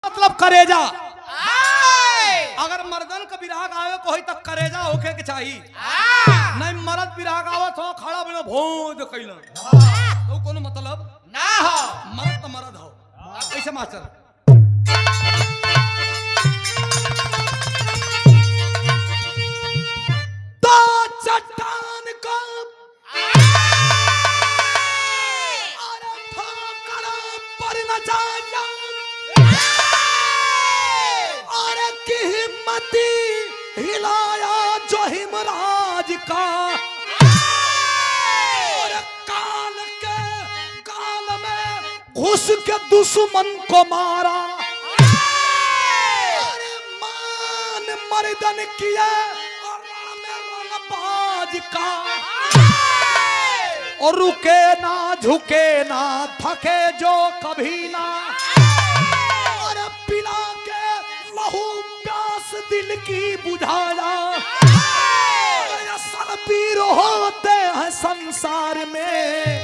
मतलब करेजा। अगर मर्दन का विराग आवे कोई तक करेजा होके के चाहिए। नहीं मर्द विराग आवे तो खड़ा बनो भोज कैला तो कोनो मतलब ना हो। मर्द तो मर्द हो। कैसे मास्टर तो चट्टान को अरे ठोकर पर न जाया अरे की हिम्मती हिलाया जो हिमराज का और काल में घुस के दुश्मन को मारा अरे मान मर्दन किया और रण में रणबाज का और रुके ना झुके ना थके जो कभी ना और पिला के लहू प्यास दिल की बुझाया असल पीर होते हैं संसार में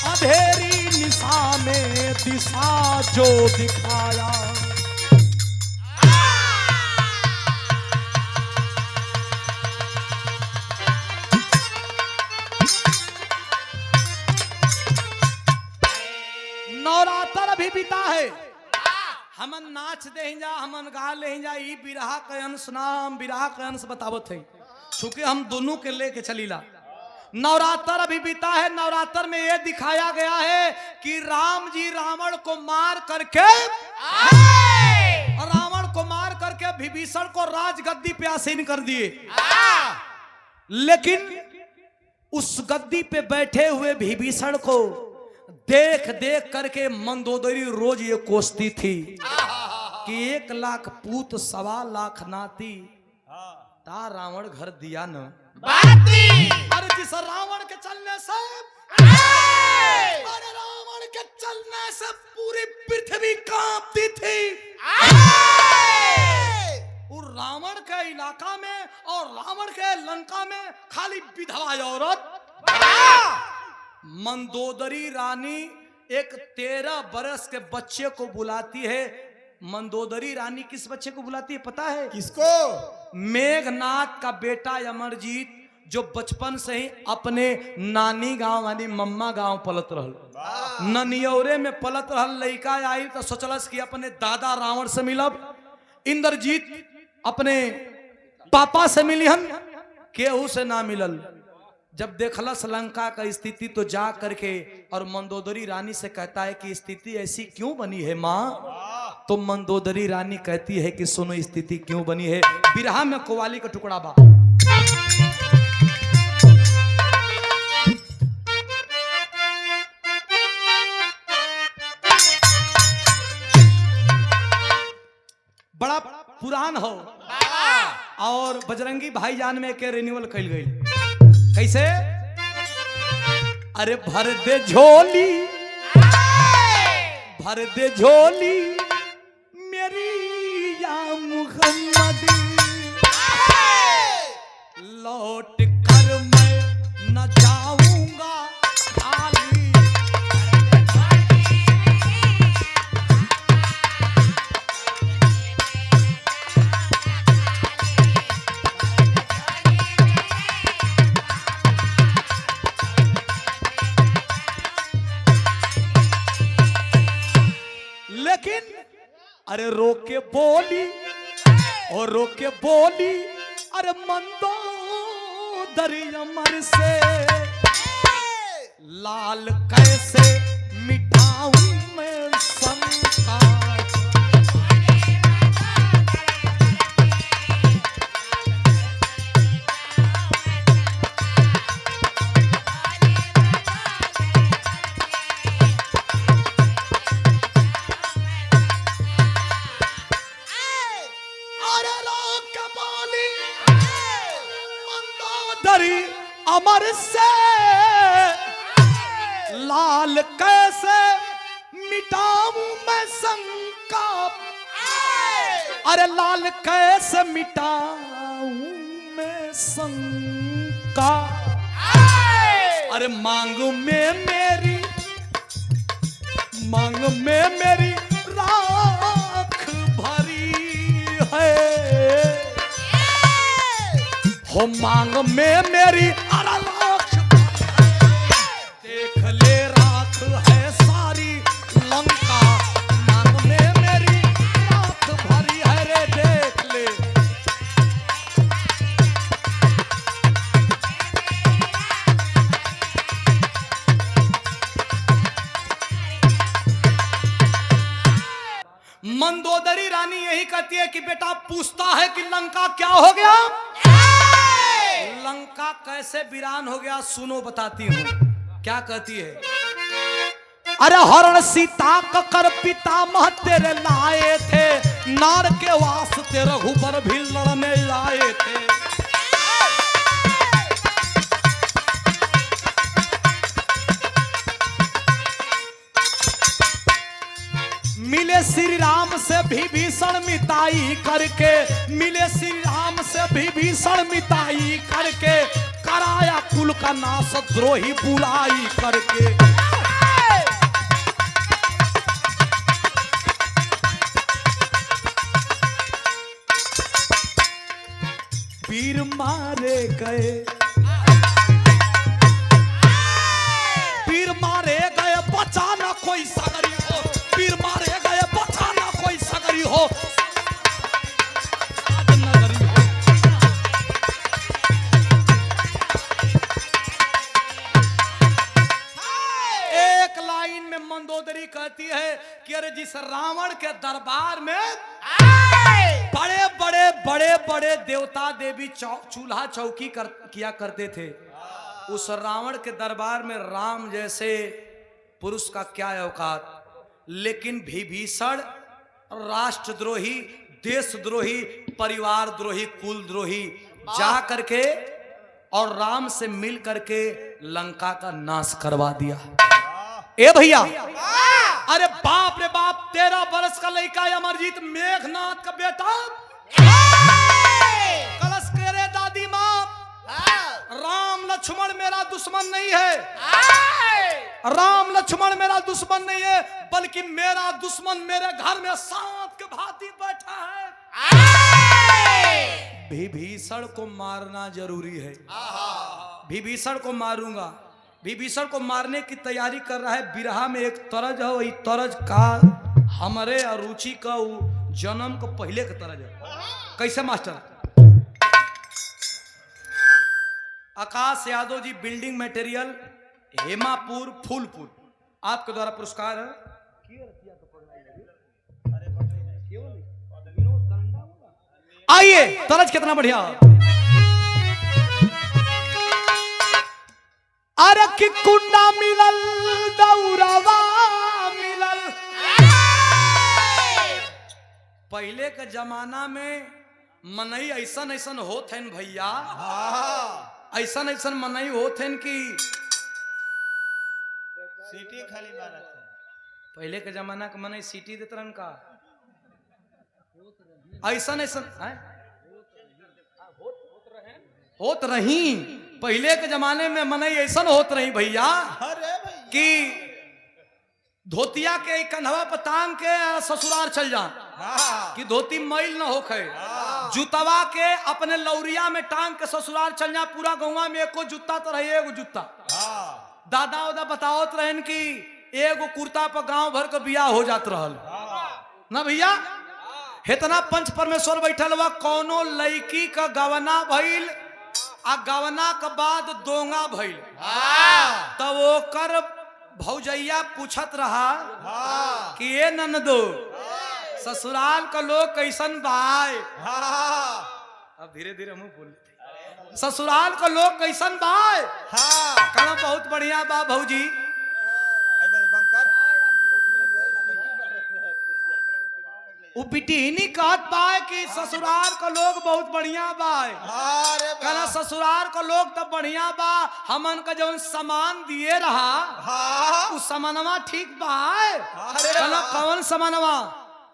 अंधेरी निशा में दिशा जो दिखाया नवरात्र अभी बीता है हमन नाच दे जा हमन गा ले जा ई बिरहा के अंश नाम बिरहा के अंश बतावत है चूंकि हम दोनों के लेके चलीला। नवरात्र अभी बीता है। नवरात्र में ये दिखाया गया है कि राम जी रावण को मार करके विभीषण को राजगद्दी पे आसीन कर दिए। लेकिन उस गद्दी पे बैठे हुए विभीषण को देख देख करके मंदोदरी रोज ये कोसती थी कि 1 लाख पूत 1.25 लाख नाती ता रावण घर दिया न अरे जिस रावण के चलने से अरे रावण के चलने से पूरी पृथ्वी कांपती थी। और रावण के इलाका में और रावण के लंका में खाली विधवा औरत मंदोदरी रानी एक 13 बरस के बच्चे को बुलाती है। मंदोदरी रानी किस बच्चे को बुलाती है पता है? किसको? मेघनाथ का बेटा अमरजीत जो बचपन से ही अपने नानी गांव यानी मम्मा गांव पलत रहल ननियौरे में पलत रहल। लड़का आई तो सोचलस कि अपने दादा रावण से मिलब। इंद्रजीत अपने पापा से मिलिहन केहू से ना मिलल। जब देखलस लंका का स्थिति तो जा करके और मंदोदरी रानी से कहता है कि स्थिति ऐसी क्यों बनी है माँ? तो मंदोदरी रानी कहती है कि सुनो स्थिति क्यों बनी है। बिरहा में कव्वाली का टुकड़ा बा। बड़ा पुरान हो और बजरंगी भाईजान में के रिन्यूअल कल गई। कैसे? अरे भर दे झोली मेरी या मुहम्मद लौट कर मैं न जाऊंगा खाली। लेकिन अरे रोके बोली और रोके बोली अरे मंदोदरी अमर से लाल कैसे मिटाऊं मैं शंका। अमर से लाल कैसे मिटाऊं मैं शंका। अरे लाल कैसे मिटाऊं मैं शंका। अरे मांग में मेरी राह हो मांग में मेरी अरलाख देख ले राख है सारी लंका, मांग में मेरी राख भरी है रे देख ले। मंदोदरी रानी यही कहती है कि बेटा पूछता है कि लंका क्या हो गया, लंका कैसे वीरान हो गया, सुनो बताती हूँ। क्या कहती है, अरे हरण सीता कर पितामह तेरे लाए थे, नार के वास्ते रघुबर भी लड़ने आए थे। मिले श्री राम से विभीषण मिताई करके, मिले श्री राम से विभीषण मिताई करके, कराया कुल का नाश द्रोही बुराई करके। वीर मारे गए, वीर मारे गए बचा ना कोई सगरी हो, वीर मारे गए बचा ना कोई सगरी हो, एक लाइन में मंदोदरी कहती है कि अरे जिस रावण के दरबार में बड़े बड़े बड़े बड़े देवता देवी चूल्हा चौकी किया करते थे, उस रावण के दरबार में राम जैसे पुरुष का क्या औकात, लेकिन विभीषण राष्ट्रद्रोही, देशद्रोही, परिवार द्रोही, कुल द्रोही जा करके और राम से मिल करके लंका का नाश करवा दिया। ए भैया, अरे बाप रे बाप, 13 वर्ष का लड़का अमरजीत मेघनाथ का बेटा कलश के रे दादी माँ, राम लक्ष्मण मेरा दुश्मन नहीं है, राम लक्ष्मण मेरा दुश्मन नहीं है, बल्कि मेरा दुश्मन मेरे घर में सांप के भांति बैठा है। विभीषण को मारना जरूरी है, विभीषण को मारूंगा। विभीषण को मारने की तैयारी कर रहा है। बिरहा में एक तरज है, वही तरज का हमारे अरुचि का जन्म को पहले का तरज है। कैसे मास्टर? आकाश यादव जी, बिल्डिंग मटेरियल, हेमापुर, फूलपुर, आपके द्वारा पुरस्कार है। आइए, तरज कितना बढ़िया। अरे कि कुंडा मिलल दौरावा मिलल, पहले के जमाना में मनई ऐसन ऐसन होत है भैया, ऐसन ऐसन मनई होत है कि सीटी खाली मारत। पहले के जमाना के मनई सीटी देत रहन का, ऐसन ऐसन होत रही। पहले के जमाने में मनई ऐसन होत रही भैया कि धोतिया के कंधवा पर टांग के ससुराल चल जा, कि धोती मैल न होखे, जूतवा के अपने लौरिया में टांग के ससुराल चल जा। पूरा गौवा में एको जूता तो रहे, एगो जूता। दादा उदा बतावत रहन कि एगो कुर्ता पर गांव भर के बियाह हो जात रहल ना भैया। इतना पंच परमेश्वर बैठल बा, कौनो लड़की का गवना भइल आ गवना के बाद दोंगा भइल, तब ओकर भौजैया पूछत रहा कि ये ननदो ससुराल का लोग कैसन बाय। अब धीरे धीरे मुंह बोलते, ससुराल का लोग कैसन बाय। कहना बहुत बढ़िया बा भौजी। वो बिटिहनी कहत बाय कि ससुराल का लोग बहुत बढ़िया बाय। कहना ससुराल का लोग तो बढ़िया बा, हमन का जौन सामान दिए रहा उस सामानवा ठीक बाय। कहना कौन सामानवा?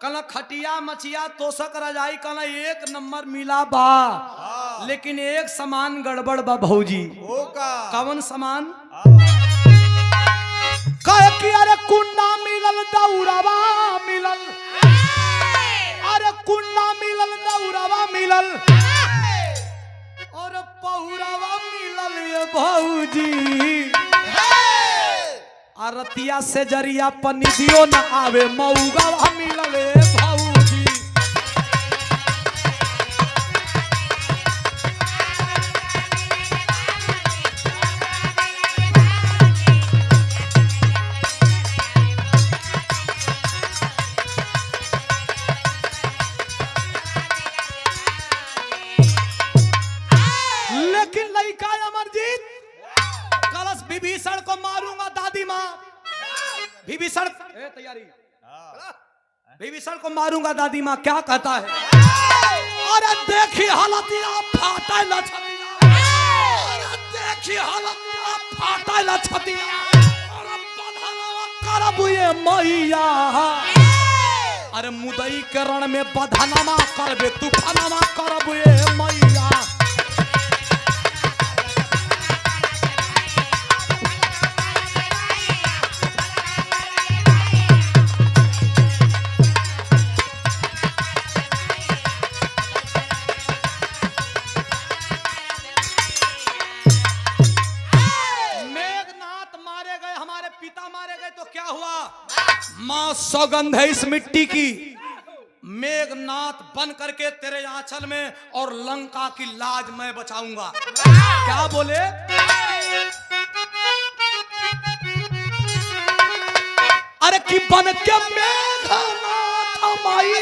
कहना खटिया मचिया तोसक रजाई, कहना एक नंबर मिला बा, लेकिन एक सामान गड़बड़ बा भौजी। कौन सामान? कहे कि अरे कुंडा मिलल दौरावा मिलल, अरे कुंडा मिलल दौरावा मिलल, और बहुरावा मिलल ये भौजी आरतिया से जरिया पनिदियो न आवे मऊगा मिलल ये भौजी लेकिन लड़का अमरजीत कलश विभीषण को मारूंगा दादी माँ विभीषण तैयारी विभीषण को मारूंगा दादी माँ क्या कहता है अरे देखी हालतिया फाटा लछतिया अरे देखी हालतिया फाटा लछतिया अरे बधनवा करब ये मैया अरे मुदई के रण में बधनमा करबे तूफानमा करब ये मैया मां सौगंध है इस मिट्टी की मेघनाथ बन करके तेरे आंचल में और लंका की लाज मैं बचाऊंगा क्या बोले अरे कि बन के मेघनाथ माई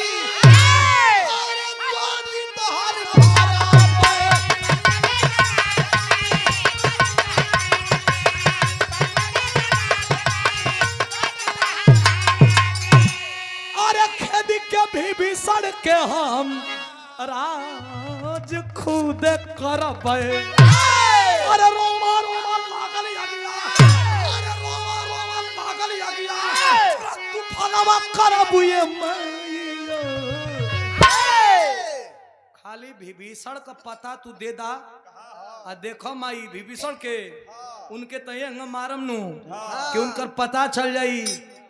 विभीषण के हम राज खुद करब अरे रोमा रोमा लागल यगिया अरे रोमा रोमा लागल यगिया तूफानवा करब ये मैया खाली विभीषण का पता तू दे दा आ देखो माई विभीषण के उनके तय मारम नु कि उनकर पता चल जाई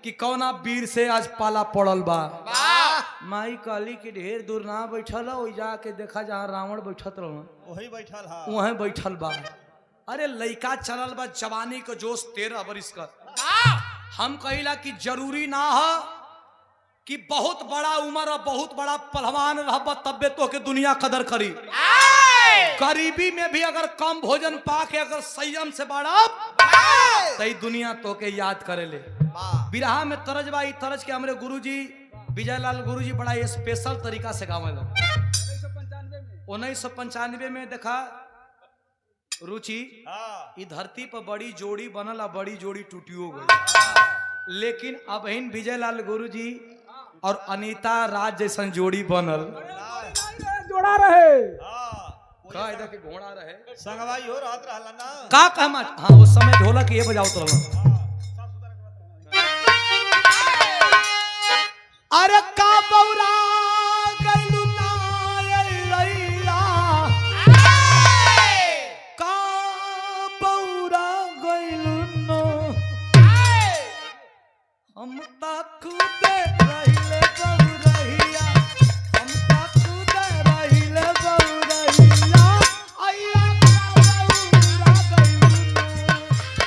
कि कौना वीर से आज पाला पड़ल बा माई काली के ढेर दूर ना बैठल हो जाके देखा जहाँ रावण बैठत रहो वही बैठल हा वहीं बैठल बा अरे लइका चलल बा जवानी का जोश 13 बरिस का हम कहिला कि जरूरी ना है कि बहुत बड़ा उम्र और बहुत बड़ा पहलवान रहब तब्बे तो के दुनिया कदर करी गरीबी में भी अगर कम भोजन पाके अगर संयम से बढ़ब तई दुनिया तो के याद करे ले बिरहा में तरज बा तरज के हमरे गुरुजी विजयलाल गुरुजी बड़ा स्पेशल तरीका से गावे 1995 में देखा रुचि ई धरती पर बड़ी जोड़ी बनल बड़ी जोड़ी टूटियो गई लेकिन अब इन विजयलाल गुरुजी और अनीता राज जैसन जोड़ी बनल जोड़ा रहे का इधर के घोड़ा रहे संगवाई हो रात रहला ना का कहमा हां उस समय ढोलक ये बजाओ तो अरे का बौरा गइलू ना लैला का बौरा गइलू ना हम ता खुदे रहिले बौरहिया हम ता खुदे रहिले बौरहिया आइया का बौरा गइलू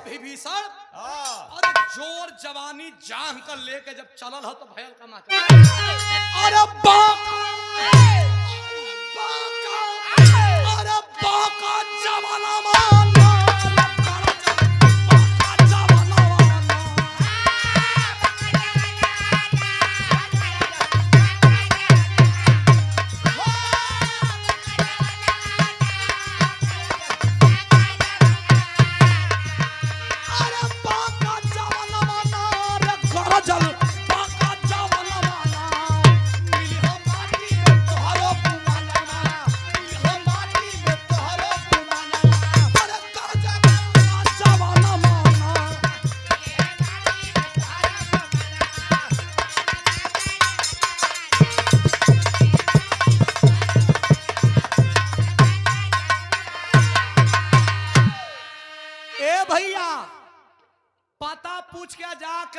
विभीषण और जोर जवानी जान कर लेके जब चलल हो तो भयल का माचा अरे बाका जवाना माना जल बाका जवाना माना मिली हम माटी में तोहरो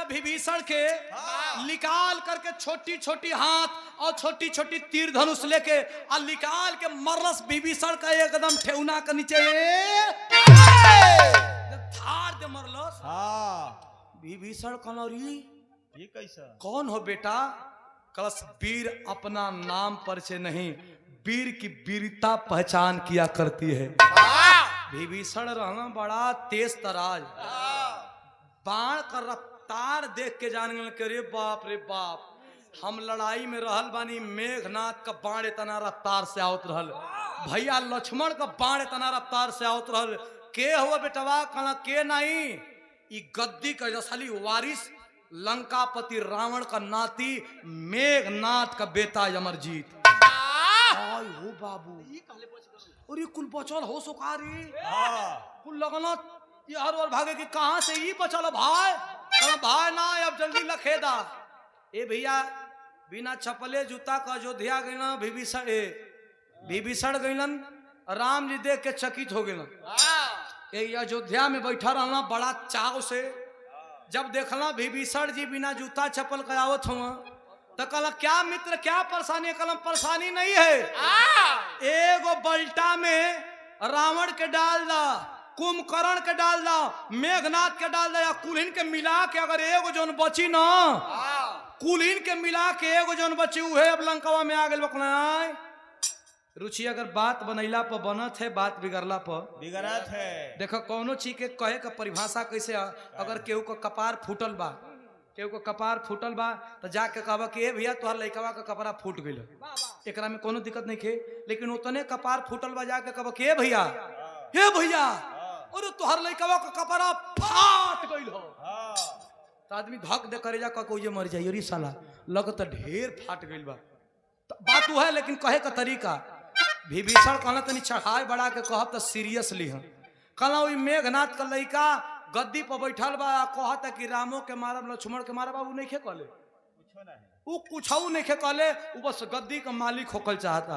के विभीषण के निकाल करके छोटी छोटी हाथ और छोटी छोटी तीर धनुष लेके और निकाल के मरलस विभीषण का एकदम ठेहुना के नीचे धार दे मरलस। विभीषण कलौरी ये कैसा कौन हो बेटा? कलश वीर अपना नाम परिचय नहीं, वीर की वीरता पहचान किया करती है। विभीषण रहना बड़ा तेज तराज, बाण का रफ्तार देख के जान गए कि रे बाप रे बाप, हम लड़ाई में रहल बानी, मेघनाथ का बाण इतना रफ्तार से आवत रहल, भैया लक्ष्मण का बाण इतना रफ्तार से आवत रहल, के हुआ बेटवा? कहना के नहीं, ई गद्दी का असली वारिस लंकापति रावण का नाती मेघनाथ का बेटा अमरजीत। आय हो बाबू, और ये कुल बचल हो सुकारी, कुल लगना ये हर बार भागे कि कहां से ये बचल भाई? भाई ना अब जल्दी लखेदा। ए भैया बिना चपले जूता का अयोध्या गईना विभीषण गईलन, राम जी देख के चकित हो गए। अयोध्या में बैठा रहना बड़ा चाव से, जब देखला विभीषण जी बिना जूता चप्पल करावत हुआ तो कहला क्या मित्र क्या परेशानी? कलम परेशानी नहीं है, एगो बल्टा में रावण के डाल दा, कुंभकर्ण के डाल दा, मेघनाथ के डाल दा, या कुलीन के मिला के अगर एगो जोन बची ना, कुलीन के मिला के एगो जोन बची उहे अब लंकावा में आ गए। बकना रुचि अगर बात बनैला पर बनत है, बात बिगड़ला पर बिगड़त है। देखो कौनो चीज के कहे का परिभाषा कैसे है? अगर केहू को कपार फूटल बा, केहू को कपार फूटल बा तो जाके कहबा कि ए भैया तोहर लइकवा का कपड़ा फूट गइल, एकरा में कोनो दिक्कत नहीं खे। लेकिन उतने कपार फूटल बा जाके कहबा कि ए भैया, हे भैया, और तोहर लइकवा का कपड़ा फाट गइल हो, तो आदमी धक दे करे जा कोई मर जाई, अरे साला लगत ढेर फाट गइल बा। बात वो है, लेकिन कहे का तरीका विभीषण कहना तनी चढ़ाई बढ़ा के कहब तो सीरियसली है। कहला वही मेघनाथ का लइका गद्दी पर बैठल बा, कहता कि रामो के मारब लक्ष्मण के मारब, उ नहीं खे कहले, उ कुछऊ नहीं खे कहले, उ बस गद्दी का मालिक होकल चाहता।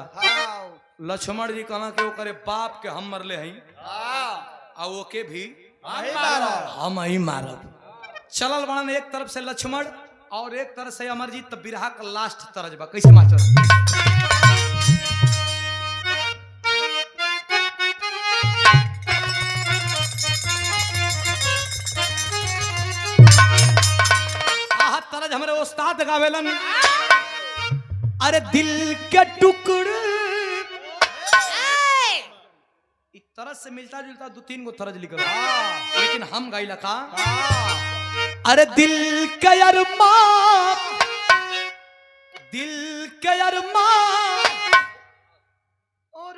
लक्ष्मण जी कहला कि ओकरे बाप के हम मरले हई आ ओके भी हम ही मारब। चलल बड़न एक तरफ से लक्ष्मण और एक तरफ से अमरजीत, तो बिरहा का लास्ट तरज बा कैसे मास्टर? हमारे उस्ताद गावेलन, अरे दिल के टुकड़े इस तरह से मिलता जुलता दो तीन गो तरज लिखल, लेकिन हम गाइला का अरे दिल के अरमान, दिल के अरमान और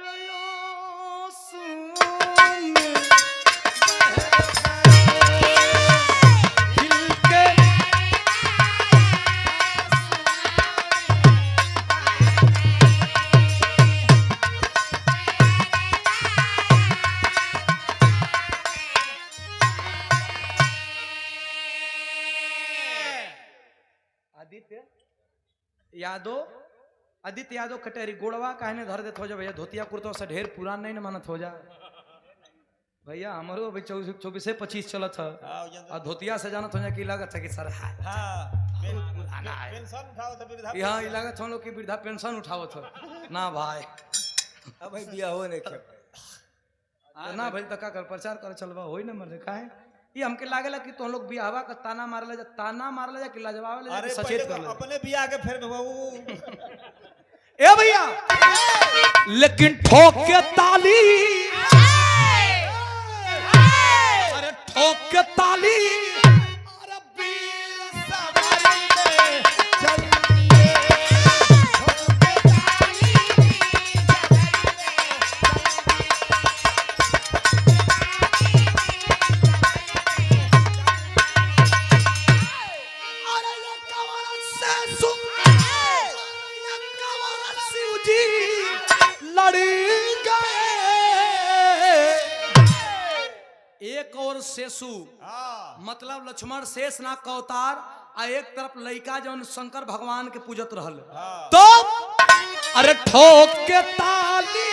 आदित्य यादव कटेरी गोड़वा कहने धर देत हो जा भैया, धोतिया कुर्ता से ढेर पुरान नहीं न मानत हो जा भैया, हमारो अभी 24-25 चलत है और धोतिया से जानत हो जा कि लागत है कि सर यहाँ लागत हम लोग की वृद्धा पेंशन उठावत हो ना भाई, अब भाई बिया हो नहीं खे ना भाई तक कर प्रचार कर चलवा होई ना मर का है। ये हमके लागेला कि तुम लोग बियाहवा का ताना मारले जा कि लाजवाब ले जा सचेत कर ले अपने बियाह के फिर ए भैया, लेकिन ठोक के ताली, अरे ठोक के ताली, अरे वीर सवारी चल एक और शेषु मतलब लक्ष्मण शेष नाग का अवतार, आ एक तरफ लइका जौन शंकर भगवान के पूजत रहल, तो अरे ठोक के ताली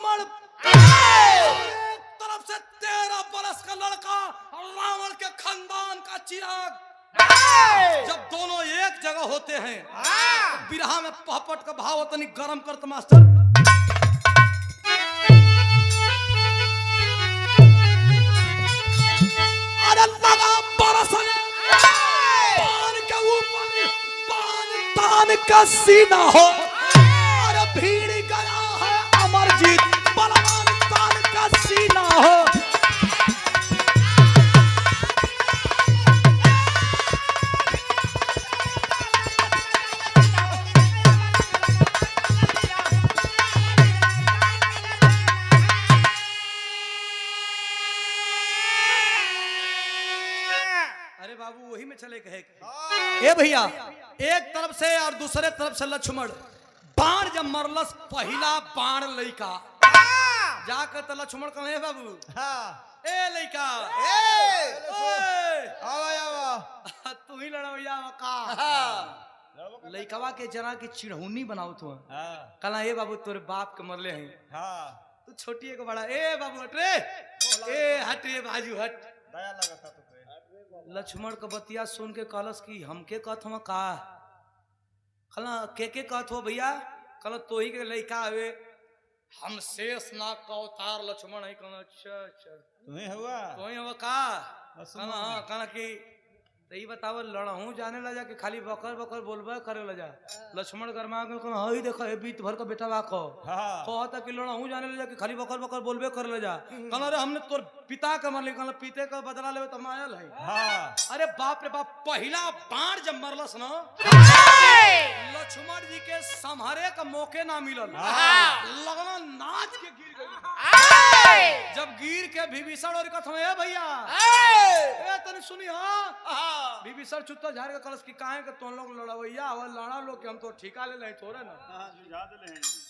लक्ष्मण एक तरफ से 13 बरस का लड़का रावण के खानदान का चिराग, जब दोनों एक जगह होते हैं तो बिरहा में पहपट का भाव तनी गरम करते मास्टर। अरे लगा बरसने बाण के ऊपर बाण तान का सीना हो, अरे भीड़ गया है अमरजीत बलवान तान का सीना हो। अरे बाबू वही में चले कहे ए भैया, एक तरफ से और दूसरे तरफ से लक्ष्मण बाण जब मरलस पहला बाण लइका जाकर तो लक्ष्मण कहे बाबू ए लइका तू ही लड़वैया का लइकवा के जना की चिढ़ौनी बनाओ तू कला ए बाबू तोरे बाप के मरले हैं तू छोटी एक बड़ा ए बाबू हट रे ए हट रे बाजू हट। दया लगा था तो लक्ष्मण का बतिया सुन के कहलस कि हमके कहत हम का कला के कहत हो भैया कल तो ही के लइका हवे हम शेष नाग का अवतार लक्ष्मण है कहना अच्छा अच्छा तुम्हें हुआ तो ही हवा का कहना हाँ कहना कि तई बताव लड़हूं जाने लगा कि खाली बकर बकर बोलबे करे लजा लक्ष्मण गरमा के कहना हई देखो ए बीत भर का बेटा बा को कहता कि लड़हूं जाने लगा कि खाली बकर बकर बोलबे करे लजा कहना रे हमने तोर पिता के मरले कहना पीते का बदला लेवे त मायल है। अरे बाप रे बाप पहला बाण जब मरलस ना लक्ष्मण जी के संहारे का मौके ना मिलल लगना नाच के गिर गई। जब गिर के विभीषण और कथम ए भैया ए तने सुनी हां विभीषण चुत्ता झाड़ के कलश की काहे के तुम लोग लड़वैया और लड़ा लोग के हम तो ठिका ले नहीं थोड़े ना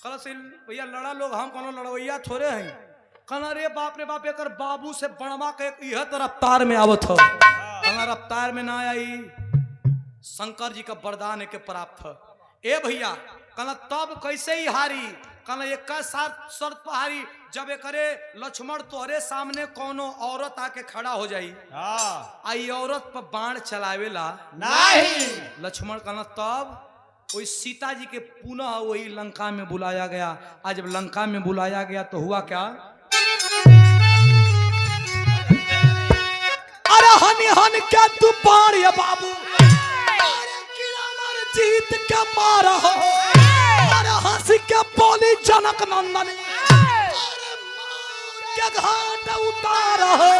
कलश भैया लड़ा लोग हम कोनो लड़वैया थोड़े हैं कहना रे बाप एकर बाबू से बनवा के यह तो रफ्तार में आवत हो कहना रफ्तार में ना आई शंकर जी का वरदान है के प्राप्त है। ए भैया कहना तब कैसे ही हारी कहना एक शर्त पर हारी जब एकरे लक्ष्मण तोहरे सामने कोनो औरत आके खड़ा हो जाई आई औरत पर बाण चलावेला नहीं लक्ष्मण कहना तब वही सीता जी के पुनः वही लंका में बुलाया गया। आज जब लंका में बुलाया गया तो हुआ क्या अरे हनी हन क्या तू बाण ये बाबू जीत के मारा हो अरे हंसी के बोली जनक नंदन के घाट उतारा हो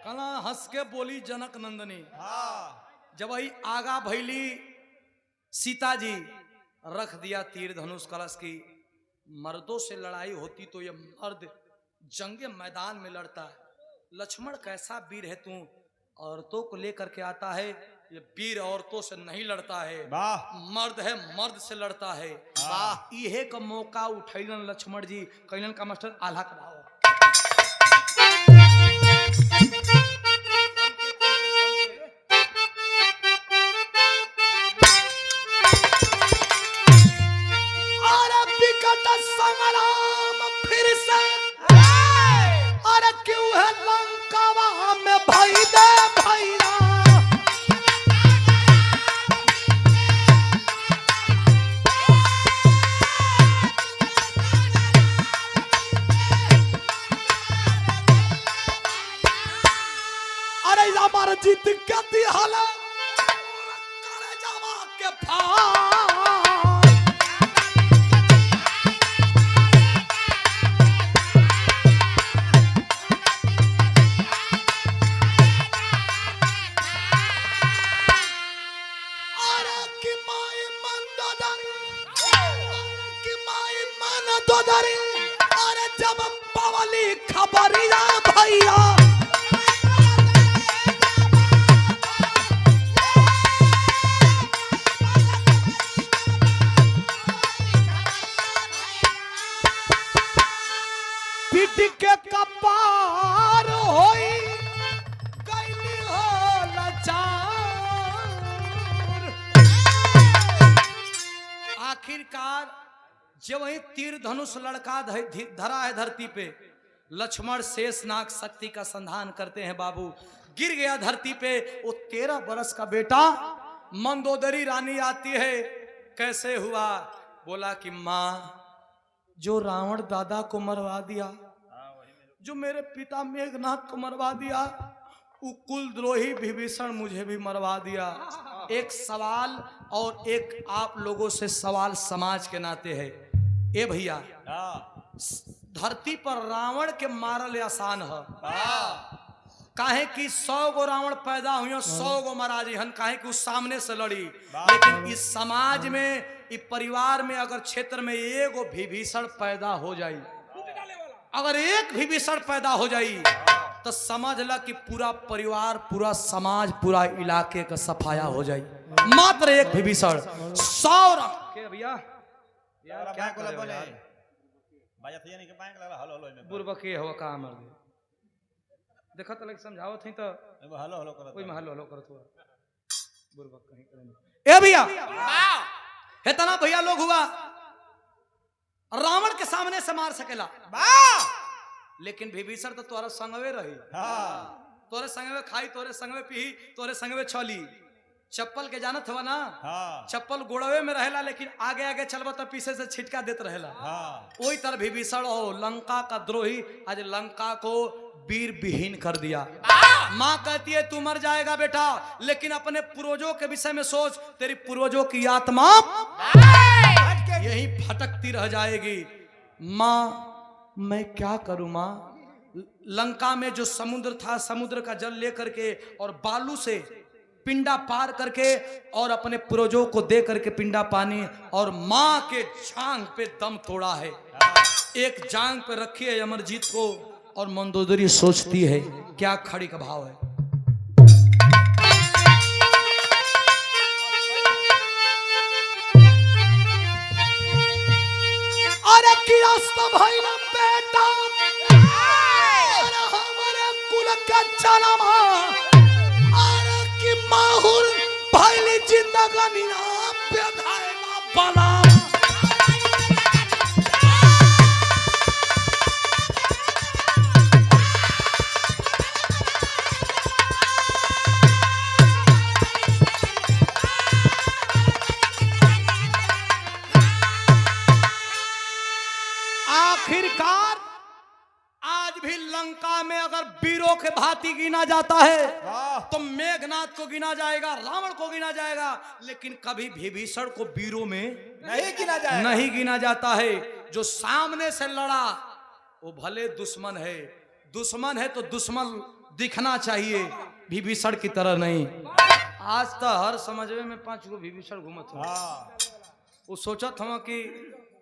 कला हंस के बोली जनक नंदनी। जब वही आगा भैली सीता जी रख दिया तीर धनुष कलश की मर्दों से लड़ाई होती तो ये मर्द जंगे मैदान में लड़ता है। लक्ष्मण कैसा वीर है तू औरतों को लेकर के आता है ये वीर औरतों से नहीं लड़ता है मर्द है मर्द से लड़ता है। वाह इहे का मौका उठैलन लक्ष्मण जी कैलन का मास्टर आल्हा कराओ अरे विकट संग्राम फिर से अरे क्यों है लंकावा में भाई दे भैया जीत गति हला करे जावा के अरे कि माई मन दोदरी अरे जब पवली खबरिया भैया के कपार होई कैली हो लाचार। आखिरकार जब वही तीर धनुष लड़का धरा है धरती पे, लक्ष्मण शेषनाग शक्ति का संधान करते हैं बाबू, गिर गया धरती पे। वो 13 बरस का बेटा, मंदोदरी रानी आती है, कैसे हुआ? बोला कि माँ, जो रावण दादा को मरवा दिया, जो मेरे पिता मेघनाथ को मरवा दिया, वो कुलद्रोही विभीषण मुझे भी मरवा दिया। एक सवाल और एक आप लोगों से सवाल समाज के नाते है। ए भैया, धरती पर रावण के मारल आसान है, काहे कि 100 गो रावण पैदा हुई, 100 गो महाराज हन, काहे कि उस सामने से लड़ी। लेकिन इस समाज में, इस परिवार में अगर क्षेत्र में एगो विभीषण पैदा हो जाई, अगर एक विभीषण पैदा हो जाई, तो समझ ला कि पूरा परिवार, पूरा समाज, पूरा इलाके का सफाया हो जाई। मात्र एक विभीषण 100 के भैया क्या करे यार, बुरबा के हो का मर दे देखा तो लग समझाओ थे तो हेलो हेलो करत, कोई महल हेलो करत हुआ बुरबा कहीं करे। ए भैया, इतना भैया लोग हुआ, रावण के सामने से मार सकेला, लेकिन विभीषण तो तोरा संगवे रही, तोरे संगवे खाई, तोरे संगवे पी, तोरे संगवे चली। चप्पल के जानत हुआ ना, चप्पल गोड़वे में रहेला, लेकिन आगे आगे चलबा तो पीछे से छिटका देते रहेला। वही तरह विभीषण हो, लंका का द्रोही, आज लंका को वीर विहीन कर दिया। माँ कहती है तू मर जाएगा बेटा, लेकिन अपने पूर्वजों के विषय में सोच, तेरी पूर्वजों की आत्मा यही भटकती रह जाएगी। माँ मैं क्या करूं माँ? लंका में जो समुद्र था, समुद्र का जल लेकर के और बालू से पिंडा पार करके और अपने पूर्वजों को दे करके पिंडा पानी, और माँ के जांग पे दम तोड़ा है। एक जांग पे रखी है अमरजीत को, और मंदोदरी सोचती है क्या खड़ी का भाव है। अरे भाई ना बेटा, अरे हमारे कुल का जन्म, अरे कि माहुर भाई जिंदगानी ना बेधाएगा बना। आखिरकार आज भी लंका में अगर वीरों के भांति गिना जाता है तो मेघनाथ को गिना जाएगा, रावण को गिना जाएगा, लेकिन कभी विभीषण को वीरों में नहीं गिना जाता है। जो सामने से लड़ा वो भले दुश्मन है तो दुश्मन दिखना चाहिए, विभीषण की तरह नहीं। आज तो हर समझवे में 5 गो विभीषण घूमत हो। वो सोचत हम कि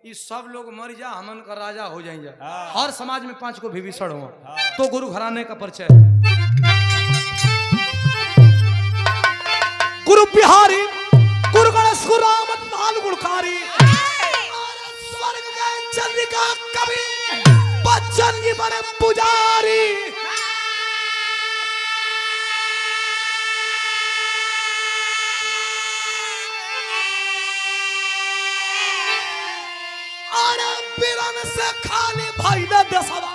ये सब लोग मर जा, हमन का राजा हो जाएंगे। हर समाज में 5 को विभीषण हो, तो गुरु घराने का परिचय। गुरु बिहारी, गुरु गणेश, गुरु रामत, लाल गुणकारी, स्वर्ग गए चंद्रिका कवि, बच्चन जी बने पुजारी। से खाली भाई ने दसवा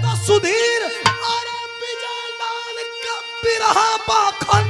तो सुधीर, अरे विजय लाल का बिरहा बाखन